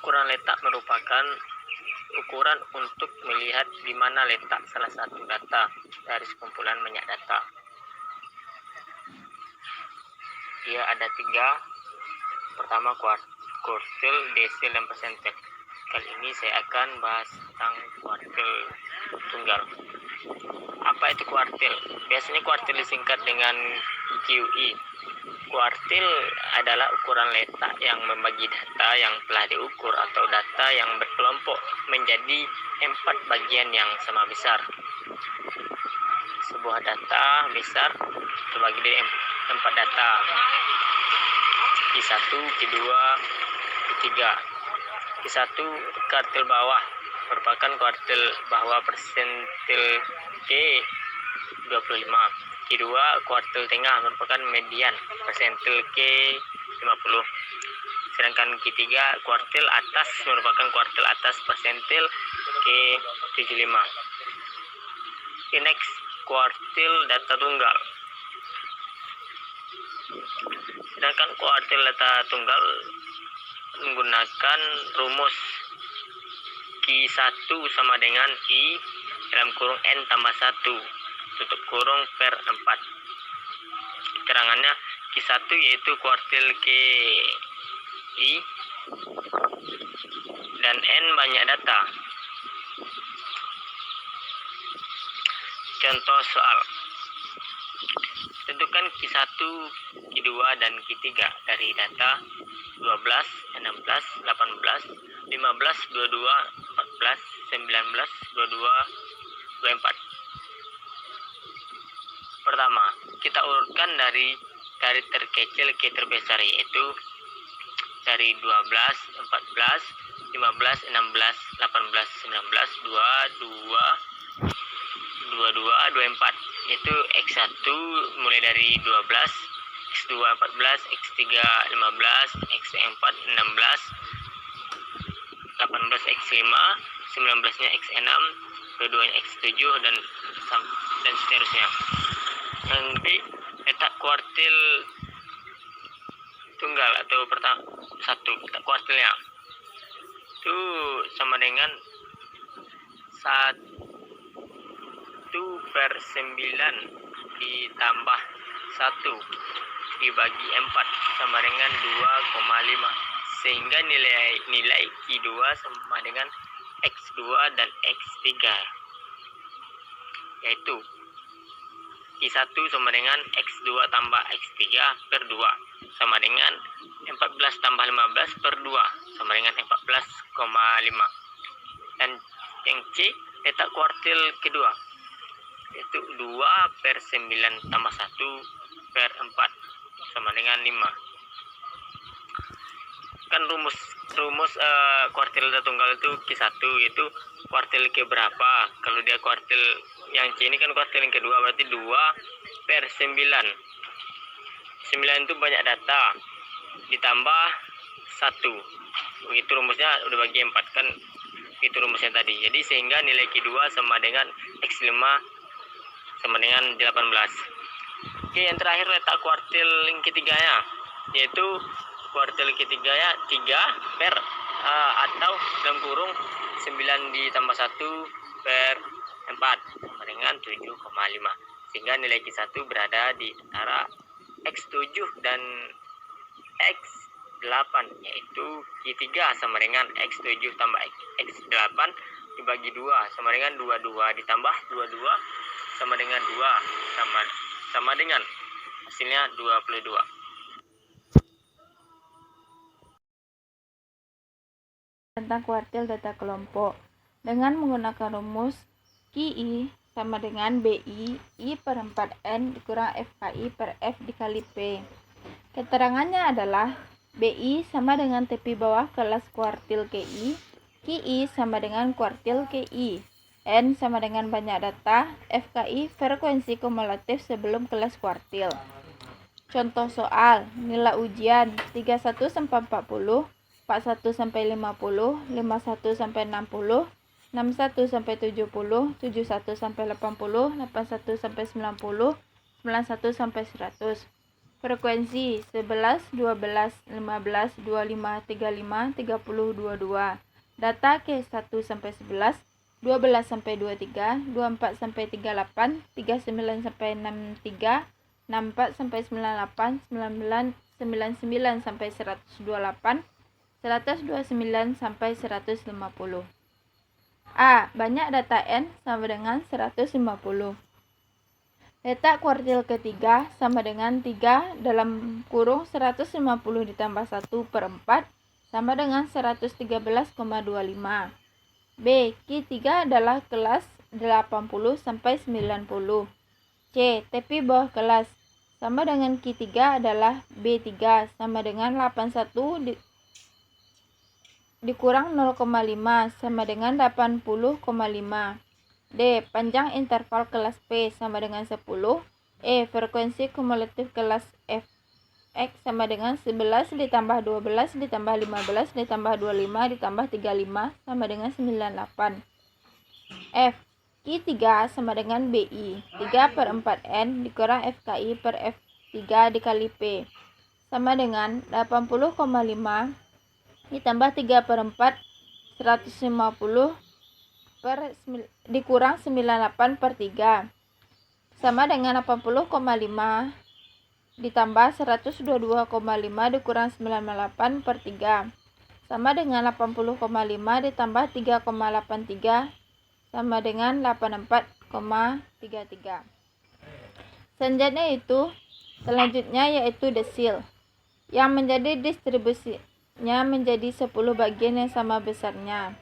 Ukuran letak merupakan ukuran untuk melihat di mana letak salah satu data dari sekumpulan banyak data. Dia ada 3. Pertama, kuartil, desil, dan persentil. Kali ini saya akan bahas tentang kuartil tunggal. Apa itu kuartil? Biasanya kuartil disingkat dengan QI. Kuartil adalah ukuran letak yang membagi data yang telah diukur atau data yang berkelompok menjadi 4 bagian yang sama besar. Sebuah data besar terbagi dari 4 data. Q1, Q2, Q3. Q1 kuartil bawah merupakan kuartil bawah persentil K 25. Q2 kuartil tengah merupakan median persentil K 50. Sedangkan Q3 kuartil atas merupakan kuartil atas persentil K 75. Next, kuartil data tunggal. Sedangkan kuartil data tunggal menggunakan rumus Q1 sama dengan I dalam kurung N tambah 1 tutup kurung per 4. Keterangannya, Q1 yaitu kuartil KI dan N banyak data. Contoh soal. Tentukan Q1, Q2, dan Q3 dari data 12, 16, 18, 15, 22, 14, 19, 22, 24. Pertama, kita urutkan dari terkecil ke terbesar, yaitu dari 12, 14, 15, 16, 18, 19, 22, 24. Yaitu X1 mulai dari 12, X2 14, X3 15, X4 16, 18 X5, 19-nya X6, 22-nya X7 dan seterusnya. Nanti letak kuartil tunggal atau satu letak kuartilnya itu sama dengan 1/9 ditambah 1 dibagi 4 sama dengan 2,5, sehingga nilai Q2 sama dengan X2 dan X3, yaitu Q1 sama dengan X2 tambah X3 per 2 sama dengan 14 tambah 15 per 2 sama dengan 14,5. Dan yang C, letak kuartil kedua, yaitu 2/9 tambah 1/4 sama dengan 5. Kan rumus kuartil data tunggal itu Q1 yaitu kuartil ke berapa. Kalau dia kuartil yang C ini kan kuartil yang kedua, berarti 2/9. 9 itu banyak data ditambah 1. Itu rumusnya udah bagi 4 kan, itu rumusnya tadi. Jadi sehingga nilai Q2 sama dengan X5 sama dengan 18. Oke, yang terakhir letak kuartil yang ketiganya, yaitu kuartil ketiganya 3 per atau dalam kurung 9 ditambah 1/4 sama dengan 7,5, sehingga nilai Q1 berada di antara X7 dan X8, yaitu Q3 sama dengan X7 tambah X8 dibagi 2 sama dengan 22 ditambah 22 sama dengan 2 sama dengan hasilnya 22. Tentang kuartil data kelompok dengan menggunakan rumus QI sama dengan BI I per 4N dikurang FKI per F dikali P. Keterangannya adalah BI sama dengan tepi bawah kelas kuartil KI, QI sama dengan kuartil KI, N sama dengan banyak data, FKI frekuensi kumulatif sebelum kelas kuartil. Contoh soal, nilai ujian 31 sampai 40, 41 sampai 50, 51 sampai 60, 61 sampai 70, 71 sampai 80, 81 sampai 90, 91 sampai 100. Frekuensi 11, 12, 15, 25, 35, 30, 22. Data Q1 sampai 11, 12 sampai 23, 24 sampai 38, 39 sampai 63, 64 sampai 98, 99 sampai 128, 129 sampai 150. A. Banyak data N sama dengan 150. Letak kuartil ketiga sama dengan 3 dalam kurung 150 ditambah 1/4 sama dengan 113,25. B. Q3 adalah kelas 80 sampai 90. C. TP bawah kelas sama dengan Q3 adalah B3 sama dengan 81 dikurang 0,5 sama dengan 80,5. D. Panjang interval kelas P sama dengan 10. E. Frekuensi kumulatif kelas Fx sama dengan 11 ditambah 12 ditambah 15 ditambah 25 ditambah 35 sama dengan 98. F. Q3 sama dengan BI 3/4N dikurang FKI per F3 dikali P sama dengan 80,5 ditambah 3/4 150 dikurang 98/3 sama dengan 80,5 ditambah 122,5 dikurang 98/3 sama dengan 80,5 ditambah 3,83 sama dengan 84,33. Selanjutnya yaitu desil yang menjadi distribusinya menjadi 10 bagian yang sama besarnya.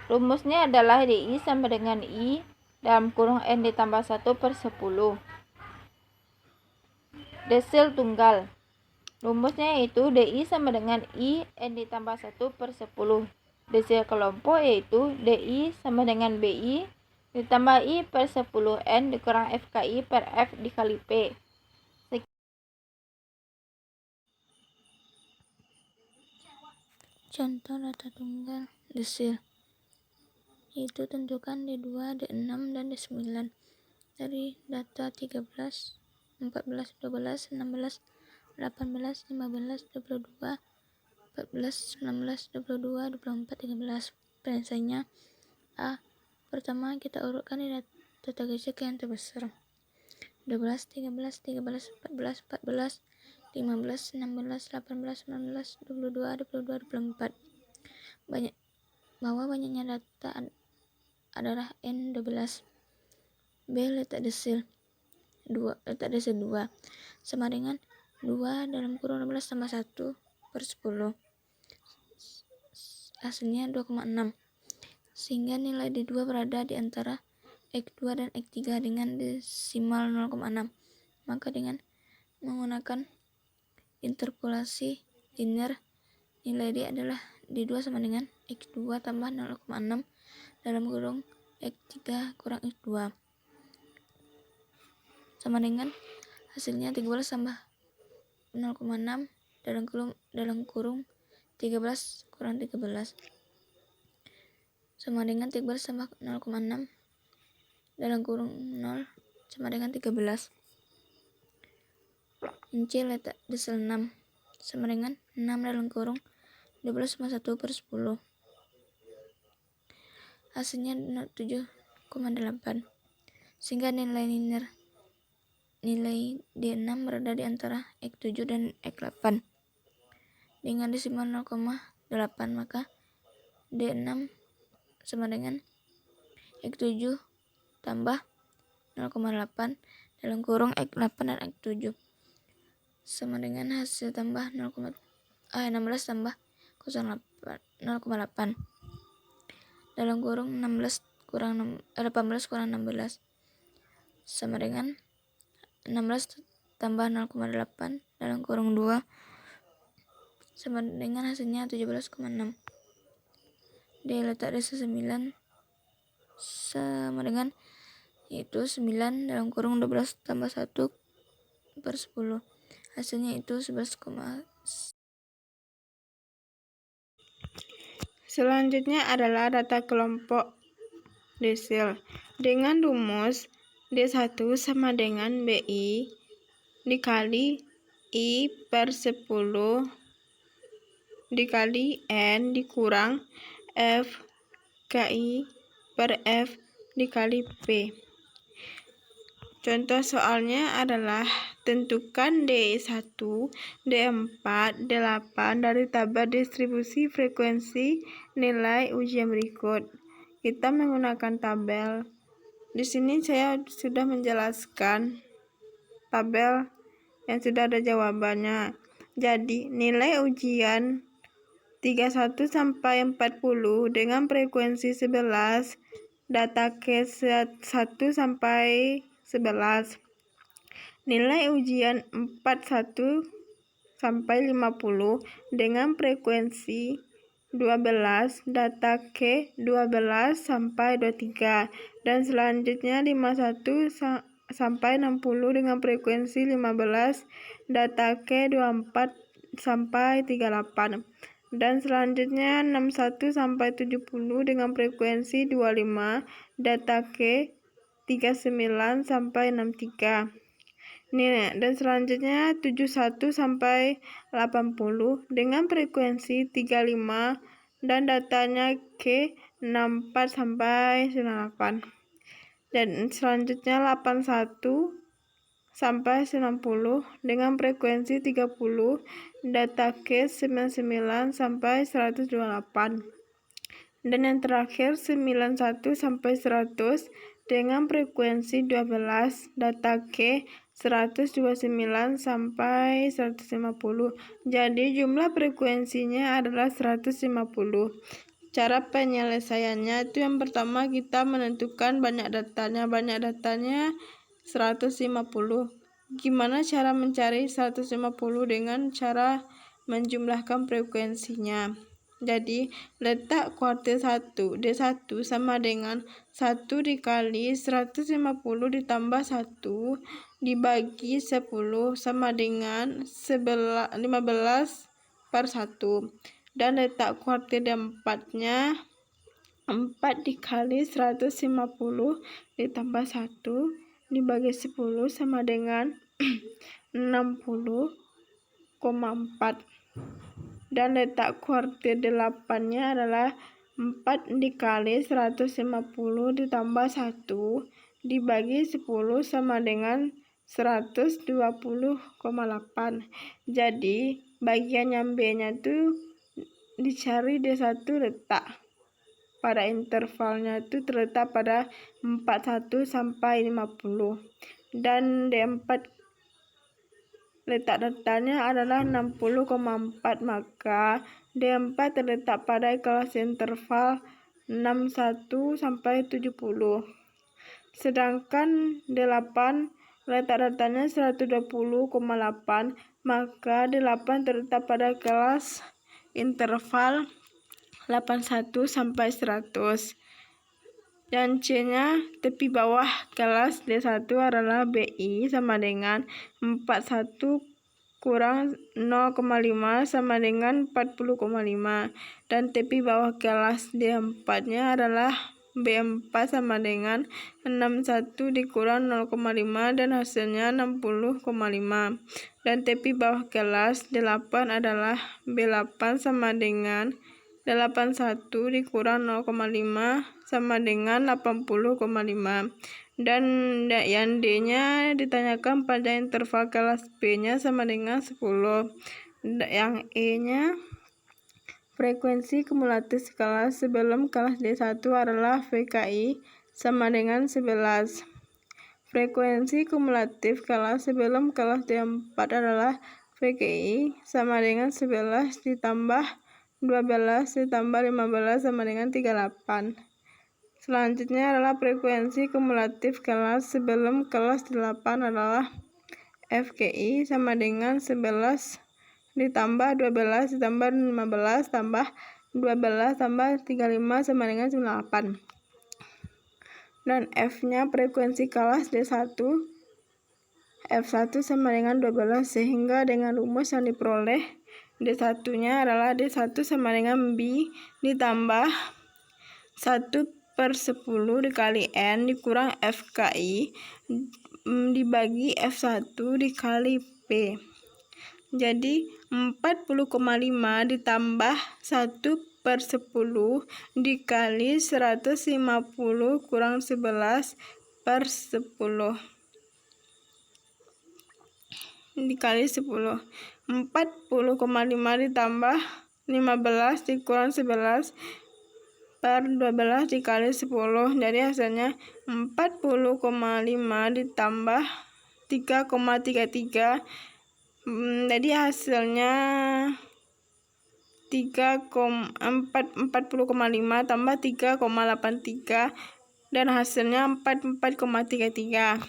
Rumusnya adalah DI sama dengan I dalam kurung N ditambah 1/10. Desil tunggal. Rumusnya yaitu DI sama dengan I N ditambah 1/10. Desil kelompok yaitu DI sama dengan BI ditambah I per 10 N dikurang FKI per F dikali P. Contoh data tunggal desil yaitu tentukan D2, D6, dan D9 dari data 13, 14, 12, 16, 18, 15, 22, 14, 19, 22, 24, 13. Penyelesaiannya A. Pertama kita urutkan di data kecil ke yang terbesar. 12, 13, 13, 14, 14, 15, 16, 18, 19, 22, 22, 24. Bahwa banyaknya data adalah N12. B. Letak desil 2 sama dengan 2 dalam kurung 16 tambah 1/10. Hasilnya 2,6. Sehingga nilai D2 berada di antara X2 dan X3 dengan desimal 0,6. Maka dengan menggunakan interpolasi linear, nilai D adalah D2 sama dengan X2 tambah 0,6 dalam kurung X3 kurang X2 sama dengan hasilnya 13 tambah 0,6 dalam kurung 13 kurang 13 sama dengan 13 tambah 0,6 dalam kurung 0 sama dengan 13. C. Letak desil 6 sama dengan 6 dalam kurung 12 sama 1/10. Hasilnya 7,8. Sehingga nilai D6 berada di antara X7 dan X8 dengan desimal 0,8. Maka D6 sama dengan X7 tambah 0,8 dalam kurung X8 dan X7 sama dengan hasil tambah 16 tambah 0,8 dalam kurung 18 kurang 16 sama dengan 16 tambah 0,8 dalam kurung 2 sama dengan hasilnya 17,6. D. Letak desil 9 sama dengan yaitu 9 dalam kurung 12 tambah 1/10. Hasilnya itu 11, Selanjutnya adalah data kelompok desil dengan rumus D1 sama dengan BI dikali I per 10 dikali N dikurang F KI per F dikali P. Contoh soalnya adalah tentukan D1, D4, D8 dari tabel distribusi frekuensi nilai ujian berikut. Kita menggunakan tabel. Di sini saya sudah menjelaskan tabel yang sudah ada jawabannya. Jadi, nilai ujian 31 sampai 40 dengan frekuensi 11, data case 1 sampai 11. Nilai ujian 41 sampai 50 dengan frekuensi 12, data K 12 sampai 23, dan selanjutnya 51 sampai 60 dengan frekuensi 15, data K 24 sampai 38, dan selanjutnya 61 sampai 70 dengan frekuensi 25, data K 39 sampai 63. Dan selanjutnya 71 sampai 80 dengan frekuensi 35 dan datanya K 64 sampai 98. Dan selanjutnya 81 sampai 90 dengan frekuensi 30, data K 99 sampai 128. Dan yang terakhir 91 sampai 100 dengan frekuensi 12, data K 129 sampai 150. Jadi jumlah frekuensinya adalah 150. Cara penyelesaiannya itu yang pertama kita menentukan banyak datanya. Banyak datanya 150. Gimana cara mencari 150 dengan cara menjumlahkan frekuensinya? Jadi, letak kuartil 1, D1 sama dengan 1 dikali 150 ditambah 1 dibagi 10 sama dengan 15 per 1. Dan letak kuartil D4-nya 4 dikali 150 ditambah 1 dibagi 10 sama dengan 60,4. Dan letak kuartil 8-nya adalah 4 dikali 150 ditambah 1 dibagi 10 sama dengan 120,8. Jadi bagian yang B-nya itu dicari D1 letak pada intervalnya itu terletak pada 41 sampai 50. Dan D4 letak datanya adalah 60,4, maka D4 terletak pada kelas interval 61 sampai 70. Sedangkan D8 letak datanya 120,8, maka D8 terletak pada kelas interval 81 sampai 100. Dan C-nya tepi bawah kelas D1 adalah BI sama dengan 41 kurang 0,5 sama dengan 40,5. Dan tepi bawah kelas D4-nya adalah B4 sama dengan 61 dikurang 0,5 dan hasilnya 60,5. Dan tepi bawah kelas D8 adalah B8 sama dengan 81 dikurang 0,5 sama dengan 80,5. Dan yang D-nya ditanyakan pada interval kelas B-nya sama dengan 10. Yang E-nya frekuensi kumulatif kelas sebelum kelas D1 adalah VKI sama dengan 11. Frekuensi kumulatif kelas sebelum kelas D4 adalah VKI sama dengan 11 ditambah 12 ditambah 15 sama dengan 38. Selanjutnya adalah frekuensi kumulatif kelas sebelum kelas 8 adalah FKI sama dengan 11 ditambah 12 ditambah 15 tambah 12 tambah 35 sama dengan 98. Dan F-nya frekuensi kelas D1 F1 sama dengan 12, sehingga dengan rumus yang diperoleh D1-nya adalah D1 sama dengan B ditambah 1/10 dikali N dikurang FKI dibagi F1 dikali P. Jadi 40,5 ditambah 1/10 dikali 150 kurang 11/10 dikali 10. 40,5 ditambah 15 dikurang 11/12 dikali 10. Jadi hasilnya 40,5 ditambah 3,33. Jadi hasilnya 40,5 tambah 3,83 dan hasilnya 44,33.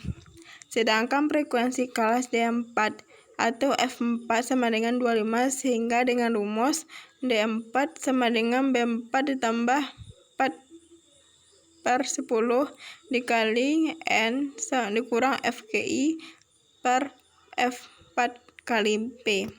Sedangkan frekuensi kelas D4 atau F4 sama dengan 25, sehingga dengan rumus D4 sama dengan B4 ditambah 4/10 dikali N dikurang FKI per F4 kali P.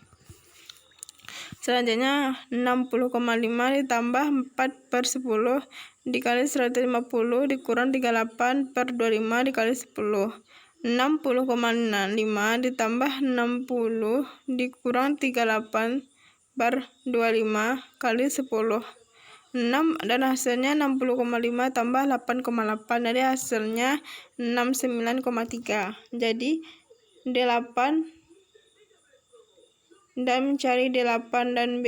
Selanjutnya 60,5 ditambah 4/10 dikali 150 dikurang 38/25 dikali 10. 60,5 ditambah 60 dikurang 38/25 kali 10. 6 dan hasilnya 60,5 tambah 8,8. Jadi hasilnya 69,3. Jadi D8 dan mencari D8 dan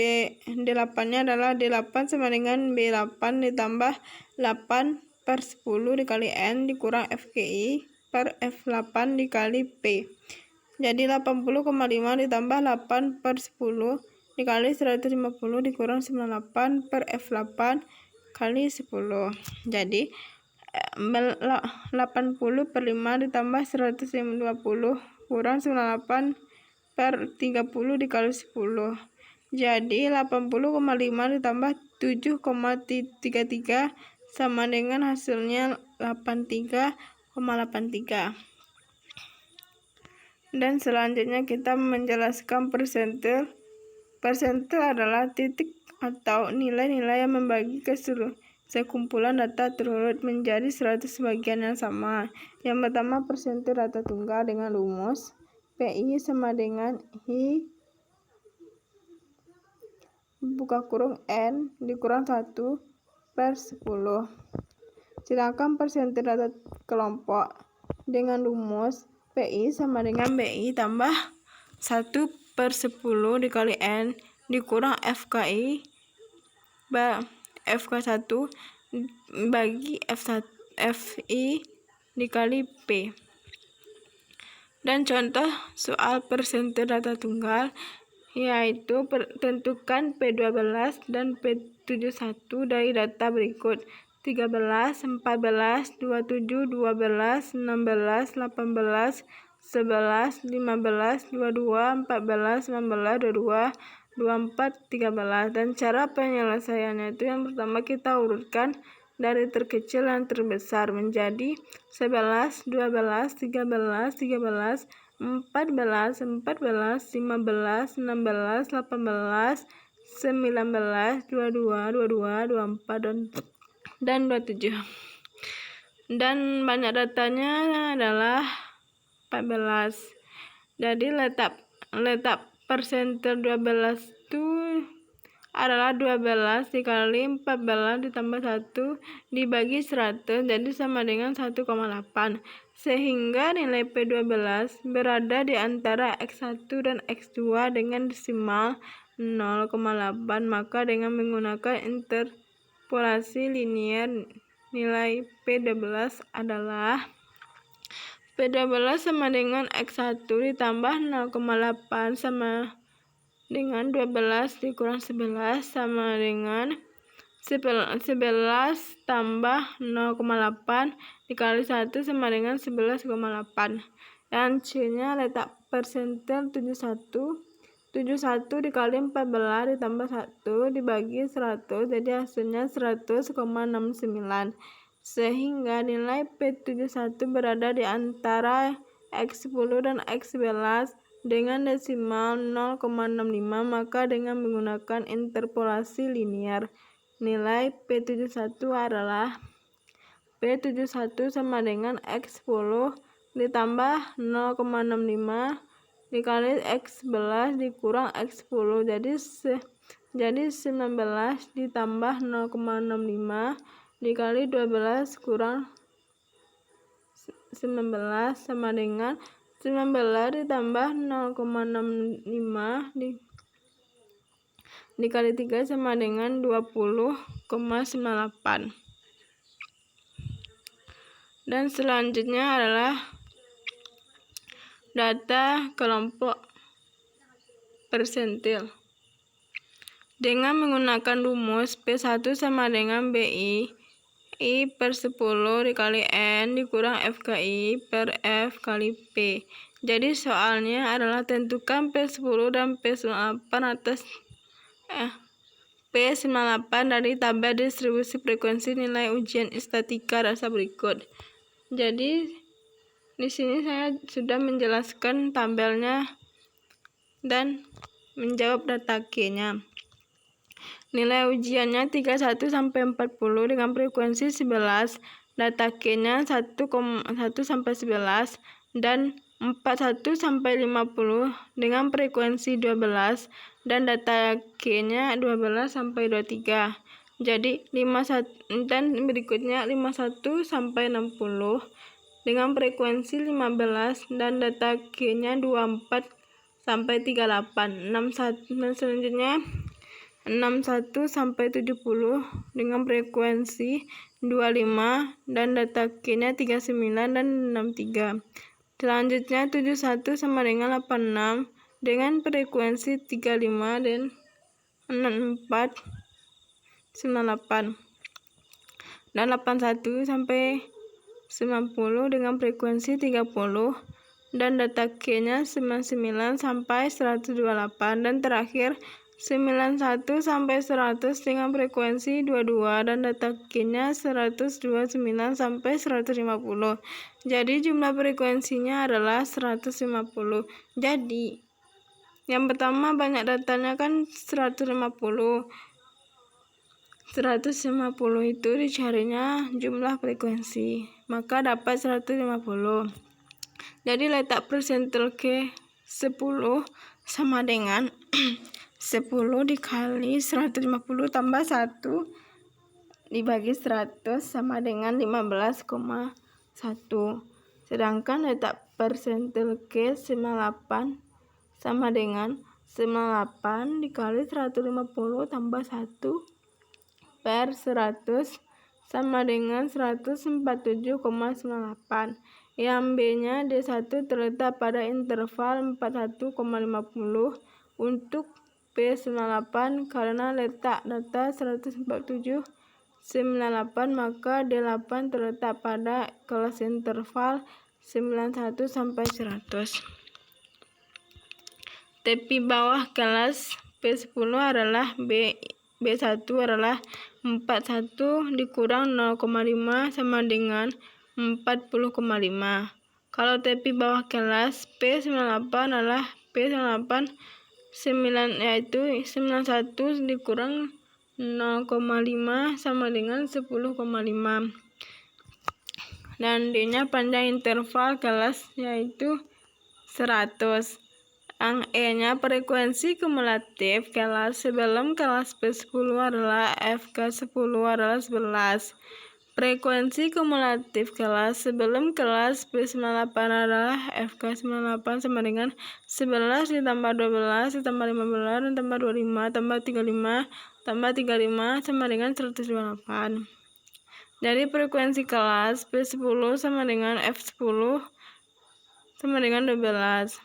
D8-nya adalah D8 sama dengan B8 ditambah 8/10 dikali N dikurang FKI per F8 dikali P. Jadi 80,5 ditambah 8/10 dikali 150 dikurang 98 per F8 kali 10. Jadi 80/5 ditambah 120 kurang 98 per 30 dikali 10. Jadi 80,5 ditambah 7,33 sama dengan hasilnya 83,83. Dan selanjutnya kita menjelaskan persentile. Persentile adalah titik atau nilai-nilai yang membagi sekumpulan data terurut menjadi 100 bagian yang sama. Yang pertama, persentile data tunggal dengan rumus PI sama dengan I buka kurung N dikurang 1/10. Sedangkan persentile data kelompok dengan rumus PI sama dengan BI tambah 1/10 dikali N dikurang FKI FK1 bagi FI dikali P. Dan contoh soal persentile data tunggal yaitu tentukan P12 dan P71 dari data berikut: 13, 14, 27, 12, 16, 18, 11, 15, 22, 14, 19, 22, 24, 13. Dan cara penyelesaiannya itu yang pertama kita urutkan dari terkecil dan terbesar menjadi 11, 12, 13, 13, 14, 14, 15, 16, 18, 19, 22, 22, 24, dan 27. Dan banyak datanya adalah 14. Jadi letak persentile 12 itu adalah 12 dikali 14 ditambah 1 dibagi 100, jadi sama dengan 1,8. Sehingga nilai P12 berada di antara X1 dan X2 dengan desimal 0,8. Maka dengan menggunakan interpolasi linier, nilai P12 adalah P12 sama dengan X1 ditambah 0,8 sama dengan 12 dikurang 11 sama dengan 11 tambah 0,8 dikali 1 sama dengan 11,8. Dan C-nya letak persentile 71 dikali 14 ditambah 1 dibagi 100, jadi hasilnya 100,69. Sehingga nilai P71 berada di antara X10 dan X11 dengan desimal 0,65. Maka dengan menggunakan interpolasi linier, nilai P71 adalah P71 sama dengan X10 ditambah 0,65 dikali X11 dikurang X10. Jadi 19 ditambah 0,65 dikali 12 kurang 19 sama dengan 19 ditambah 0,65 dikali 3 sama dengan 20,98. Dan selanjutnya adalah data kelompok persentil. Dengan menggunakan rumus P1 sama dengan BI I per 10 dikali N dikurang FKI per F kali P. Jadi soalnya adalah tentukan P10 dan P98 atas P98 dari tabel distribusi frekuensi nilai ujian statika dasar berikut. Jadi di sini saya sudah menjelaskan tabelnya dan menjawab data Q-nya. Nilai ujiannya 31 sampai 40 dengan frekuensi 11, data Q-nya 1 sampai 11 dan 41 sampai 50 dengan frekuensi 12 dan data Q-nya 12 sampai 23. Jadi 51 dan berikutnya 51 sampai 60 dengan frekuensi 15 dan data Q-nya 24 sampai 38. 61 dan selanjutnya 61 sampai 70 dengan frekuensi 25 dan data Q-nya 39 dan 63. Selanjutnya 71 sama dengan 86 dengan frekuensi 35 dan 64 98. Dan 81 sampai 90 dengan frekuensi 30 dan data Q-nya 99 sampai 128. Dan terakhir 91 sampai 100 dengan frekuensi 22 dan data Q-nya 129 sampai 150. Jadi jumlah frekuensinya adalah 150. Jadi yang pertama banyak datanya kan 150. 150 itu dicarinya jumlah frekuensi, maka dapat 150. Jadi letak persentil Q 10 sama dengan 10 dikali 150 tambah 1 dibagi 100 sama dengan 15,1. Sedangkan letak persentil Q 98 sama dengan 98 dikali 150 tambah 1 per 100 sama dengan 147,98. Yang B-nya D1 terletak pada interval 41,50 untuk P98 karena letak data 147,98 maka D8 terletak pada kelas interval 91 sampai 100. Tepi bawah kelas P10 adalah B1 adalah 41 dikurang 0,5 sama dengan 40,5. Kalau tepi bawah kelas P98 adalah P98 9 yaitu 91 dikurang 0,5 sama dengan 10,5. Dan D-nya panjang interval kelas yaitu 100. Yang E-nya frekuensi kumulatif kelas sebelum kelas P10 adalah FK10 adalah 11. Frekuensi kumulatif kelas sebelum kelas P98 adalah FK98 sama dengan 11 ditambah 12 ditambah 15 ditambah 25 tambah 35 sama dengan 128. Jadi frekuensi kelas P10 sama dengan F10 sama dengan 12.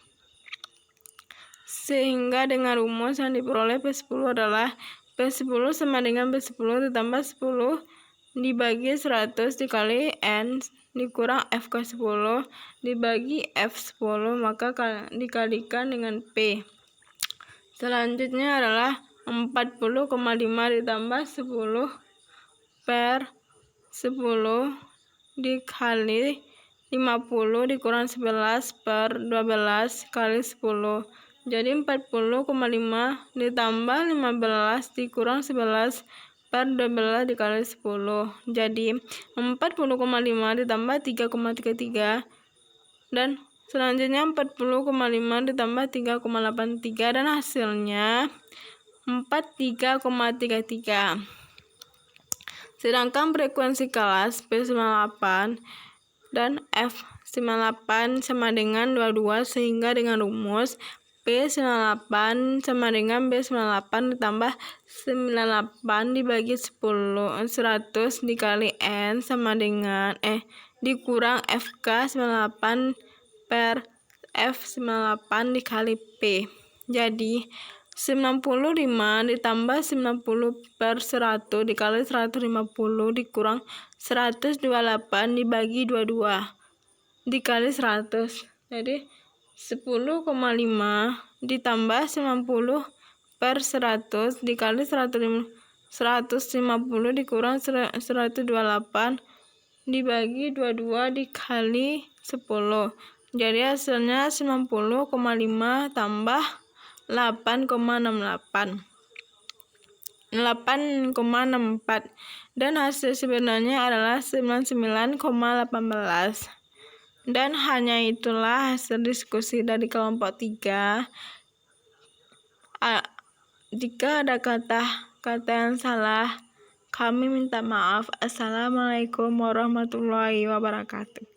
Sehingga dengan rumus yang diperoleh P10 adalah P10 sama dengan P10 ditambah 10 dibagi 100 dikali N dikurang FK10 dibagi F10 maka dikalikan dengan P. Selanjutnya adalah 40,5 ditambah 10 per 10 dikali 50 dikurang 11 per 12 kali 10. Jadi 40,5 ditambah 15 dikurang 11 per 12 dikali 10. Jadi 40,5 ditambah 3,33 Dan selanjutnya 40,5 ditambah 3,83 dan hasilnya 43,33. Sedangkan frekuensi kelas P98 dan F98 sama dengan 22 sehingga dengan rumus P98 sama dengan B98 ditambah 98 dibagi 100 dikali N sama dengan dikurang FK 98 per F98 dikali P. Jadi 95 ditambah 90 per 100 dikali 150 dikurang 128 dibagi 22 dikali 100. Jadi 10,5 ditambah 90 per 100 dikali 150 dikurang 128 dibagi 22 dikali 10. Jadi hasilnya 90,5 tambah 8,64 dan hasil sebenarnya adalah 99,18. Dan hanya itulah hasil diskusi dari kelompok 3. Jika ada kata-kata yang salah, kami minta maaf. Assalamualaikum warahmatullahi wabarakatuh.